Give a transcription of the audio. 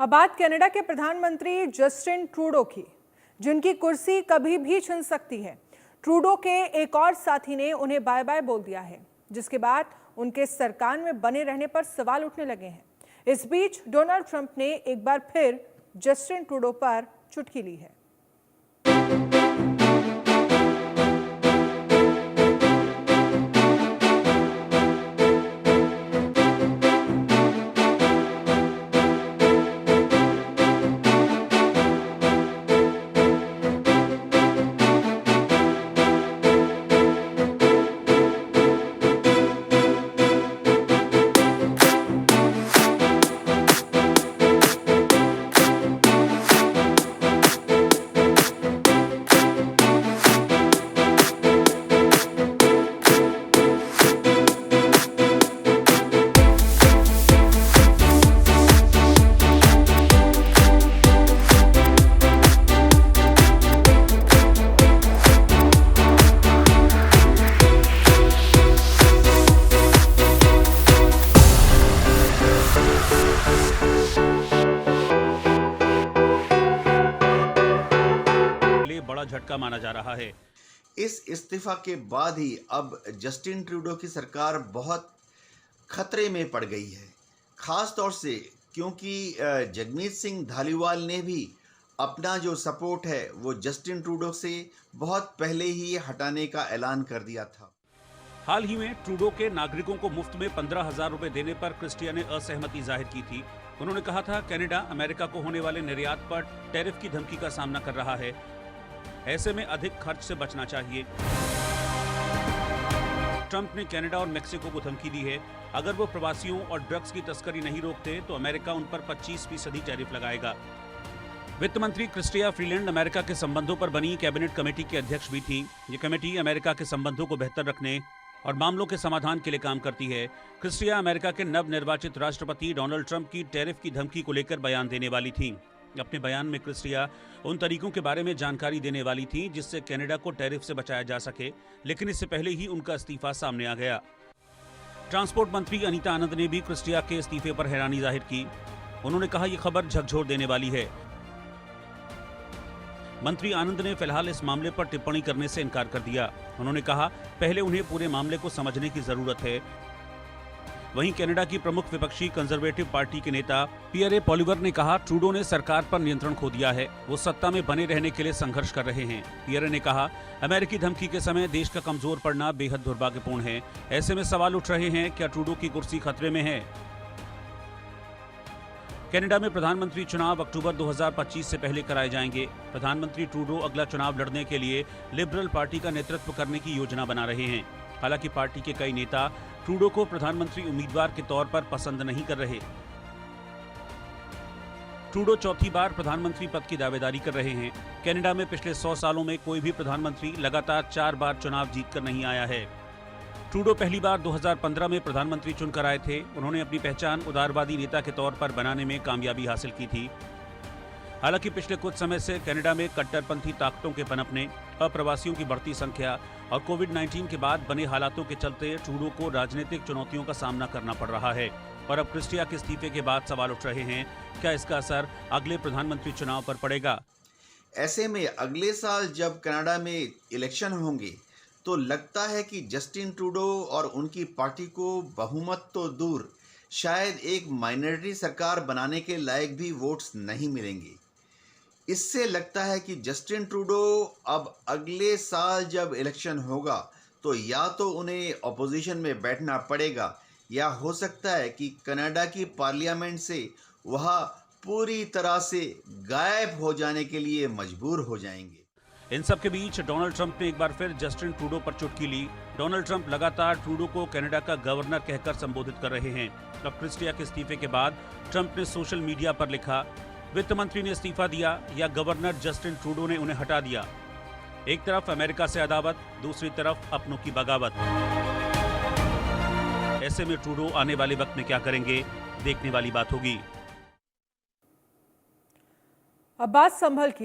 अब बात कनाडा के प्रधानमंत्री जस्टिन ट्रूडो की, जिनकी कुर्सी कभी भी छिन सकती है। ट्रूडो के एक और साथी ने उन्हें बाय बाय बोल दिया है, जिसके बाद उनके सरकार में बने रहने पर सवाल उठने लगे हैं। इस बीच डोनाल्ड ट्रंप ने एक बार फिर जस्टिन ट्रूडो पर चुटकी ली है। बड़ा झटका माना जा रहा है। इस इस्तीफा के बाद ही अब जस्टिन ट्रूडो की सरकार बहुत खतरे में पड़ गई है, खास तौर से क्योंकि जगमीत सिंह धालीवाल ने भी अपना जो सपोर्ट है वो जस्टिन ट्रूडो से बहुत पहले ही हटाने का ऐलान कर दिया था। हाल ही में ट्रूडो के नागरिकों को मुफ्त में 15,000 रुपए देने पर क्रिस्टिया ने असहमति जाहिर की थी। उन्होंने कहा था, कनाडा अमेरिका को होने वाले निर्यात पर टैरिफ की धमकी का सामना कर रहा है, ऐसे में अधिक खर्च से बचना चाहिए। ट्रंप ने कनाडा और मेक्सिको को धमकी दी है, अगर वो प्रवासियों और ड्रग्स की तस्करी नहीं रोकते तो अमेरिका उन पर 25% टैरिफ लगाएगा। वित्त मंत्री क्रिस्टिया फ्रीलैंड अमेरिका के संबंधों पर बनी कैबिनेट कमेटी की अध्यक्ष भी थी। ये कमेटी अमेरिका के संबंधों को बेहतर रखने और मामलों के समाधान के लिए काम करती है। क्रिस्टिया अमेरिका के नवनिर्वाचित राष्ट्रपति डोनाल्ड ट्रंप की टैरिफ की धमकी को लेकर बयान देने वाली थी। अपने बयान में क्रिस्टिया उन तरीकों के बारे में जानकारी देने वाली थी जिससे कनाडा को टैरिफ से बचाया जा सके, लेकिन इससे पहले ही उनका इस्तीफा सामने आ गया। ट्रांसपोर्ट मंत्री अनीता आनंद ने भी क्रिस्टिया के इस्तीफे पर हैरानी जाहिर की। उन्होंने कहा, यह खबर झकझोर देने वाली है। मंत्री आनंद ने फिलहाल इस मामले पर टिप्पणी करने से इनकार कर दिया। उन्होंने कहा, पहले उन्हें पूरे मामले को समझने की जरूरत है। वहीं कनाडा की प्रमुख विपक्षी कंजर्वेटिव पार्टी के नेता पियरे पॉलिवर ने कहा, ट्रूडो ने सरकार पर नियंत्रण खो दिया है, वो सत्ता में बने रहने के लिए संघर्ष कर रहे हैं। पियरे ने कहा, अमेरिकी धमकी के समय देश का कमजोर पड़ना बेहद दुर्भाग्यपूर्ण है। ऐसे में सवाल उठ रहे हैं, क्या ट्रूडो की कुर्सी खतरे में है? कनाडा में प्रधानमंत्री चुनाव अक्टूबर 2025 से पहले कराए जाएंगे। प्रधानमंत्री ट्रूडो अगला चुनाव लड़ने के लिए लिबरल पार्टी का नेतृत्व करने की योजना बना रहे हैं। हालांकि पार्टी के कई नेता ट्रूडो को प्रधानमंत्री उम्मीदवार के तौर पर पसंद नहीं कर रहे। ट्रूडो चौथी बार प्रधानमंत्री पद की दावेदारी कर रहे हैं। कनाडा में पिछले 100 सालों में कोई भी प्रधानमंत्री लगातार 4 बार चुनाव जीतकर नहीं आया है। ट्रूडो पहली बार 2015 में प्रधानमंत्री चुनकर आए थे। उन्होंने अपनी पहचान उदारवादी नेता के तौर पर बनाने में कामयाबी हासिल की थी। हालांकि पिछले कुछ समय से कनाडा में कट्टरपंथी ताकतों के पनपने, अप्रवासियों की बढ़ती संख्या और कोविड-19 के बाद बने हालातों के चलते ट्रूडो को राजनीतिक चुनौतियों का सामना करना पड़ रहा है। और अब क्रिस्टिया के इस्तीफे के बाद सवाल उठ रहे हैं, क्या इसका असर अगले प्रधानमंत्री चुनाव पर पड़ेगा? ऐसे में अगले साल जब कनाडा में इलेक्शन होंगे तो लगता है कि जस्टिन ट्रूडो और उनकी पार्टी को बहुमत तो दूर, शायद एक माइनॉरिटी सरकार बनाने के लायक भी वोट्स नहीं मिलेंगे। इससे लगता है कि जस्टिन ट्रूडो अब अगले साल जब इलेक्शन होगा तो या तो उन्हें अपोजिशन में बैठना पड़ेगा, या हो सकता है कि कनाडा की पार्लियामेंट से वह पूरी तरह से गायब हो जाने के लिए मजबूर हो जाएंगे। इन सब के बीच डोनाल्ड ट्रंप ने एक बार फिर जस्टिन ट्रूडो पर चुटकी ली। डोनाल्ड ट्रंप लगातार ट्रूडो को कनाडा का गवर्नर कहकर संबोधित कर रहे हैं। अब क्रिस्टिया के इस्तीफे के बाद ट्रंप ने सोशल मीडिया पर लिखा, वित्त मंत्री ने इस्तीफा दिया या गवर्नर जस्टिन ट्रूडो ने उन्हें हटा दिया। एक तरफ अमेरिका से अदावत, दूसरी तरफ अपनों की बगावत। ऐसे में ट्रूडो आने वाले वक्त में क्या करेंगे, देखने वाली बात होगी। अब बात संभल की।